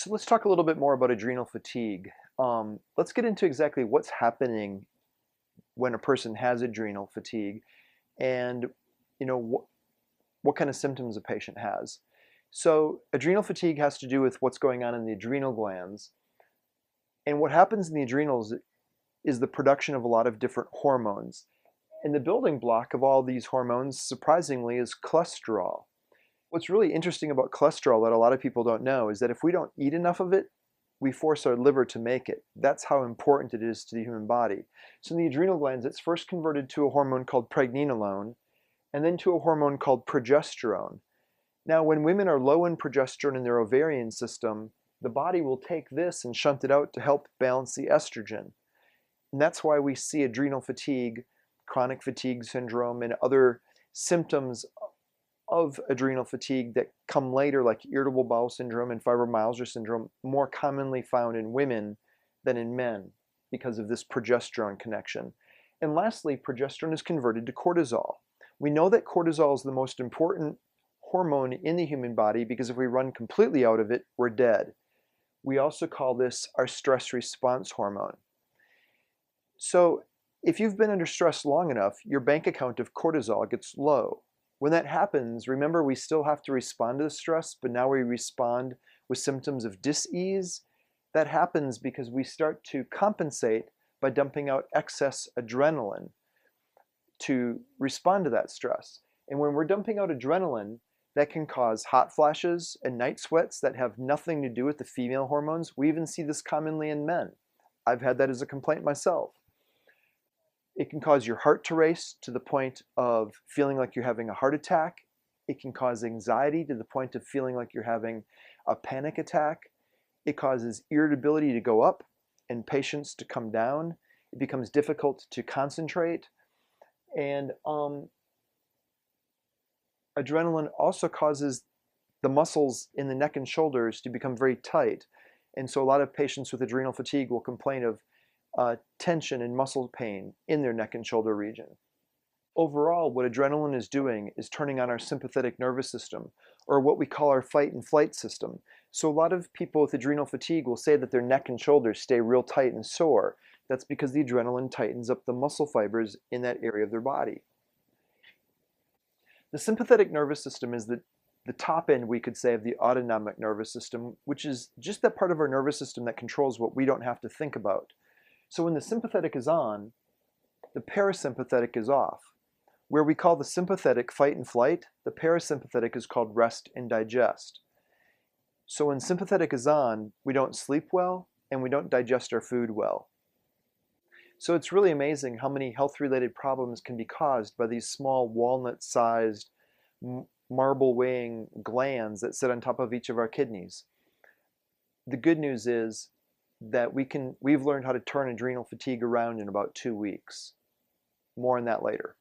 So let's talk a little bit more about adrenal fatigue. Let's get into exactly what's happening when a person has adrenal fatigue and what kind of symptoms a patient has. So adrenal fatigue has to do with what's going on in the adrenal glands. And what happens in the adrenals is the production of a lot of different hormones. And the building block of all these hormones, surprisingly, is cholesterol. What's really interesting about cholesterol that a lot of people don't know is that if we don't eat enough of it, we force our liver to make it. That's how important it is to the human body. So in the adrenal glands, it's first converted to a hormone called pregnenolone, and then to a hormone called progesterone. Now, when women are low in progesterone in their ovarian system, the body will take this and shunt it out to help balance the estrogen. And that's why we see adrenal fatigue, chronic fatigue syndrome, and other symptoms of adrenal fatigue that come later, like irritable bowel syndrome and fibromyalgia syndrome, more commonly found in women than in men because of this progesterone connection. And lastly, progesterone is converted to cortisol. We know that cortisol is the most important hormone in the human body because if we run completely out of it, we're dead. We also call this our stress response hormone. So if you've been under stress long enough, your bank account of cortisol gets low. When that happens, remember we still have to respond to the stress, but now we respond with symptoms of dis-ease. That happens because we start to compensate by dumping out excess adrenaline to respond to that stress. And when we're dumping out adrenaline, that can cause hot flashes and night sweats that have nothing to do with the female hormones. We even see this commonly in men. I've had that as a complaint myself. It can cause your heart to race to the point of feeling like you're having a heart attack. It can cause anxiety to the point of feeling like you're having a panic attack. It causes irritability to go up and patience to come down. It becomes difficult to concentrate. And adrenaline also causes the muscles in the neck and shoulders to become very tight. And so a lot of patients with adrenal fatigue will complain of tension and muscle pain in their neck and shoulder region. Overall, what adrenaline is doing is turning on our sympathetic nervous system, or what we call our fight and flight system. So a lot of people with adrenal fatigue will say that their neck and shoulders stay real tight and sore. That's because the adrenaline tightens up the muscle fibers in that area of their body. The sympathetic nervous system is the top end, we could say, of the autonomic nervous system, which is just that part of our nervous system that controls what we don't have to think about. So when the sympathetic is on, the parasympathetic is off. Where we call the sympathetic fight and flight, the parasympathetic is called rest and digest. So when sympathetic is on, we don't sleep well and we don't digest our food well. So it's really amazing how many health-related problems can be caused by these small walnut-sized, marble-weighing glands that sit on top of each of our kidneys. The good news is that we've learned how to turn adrenal fatigue around in about 2 weeks. More on that later.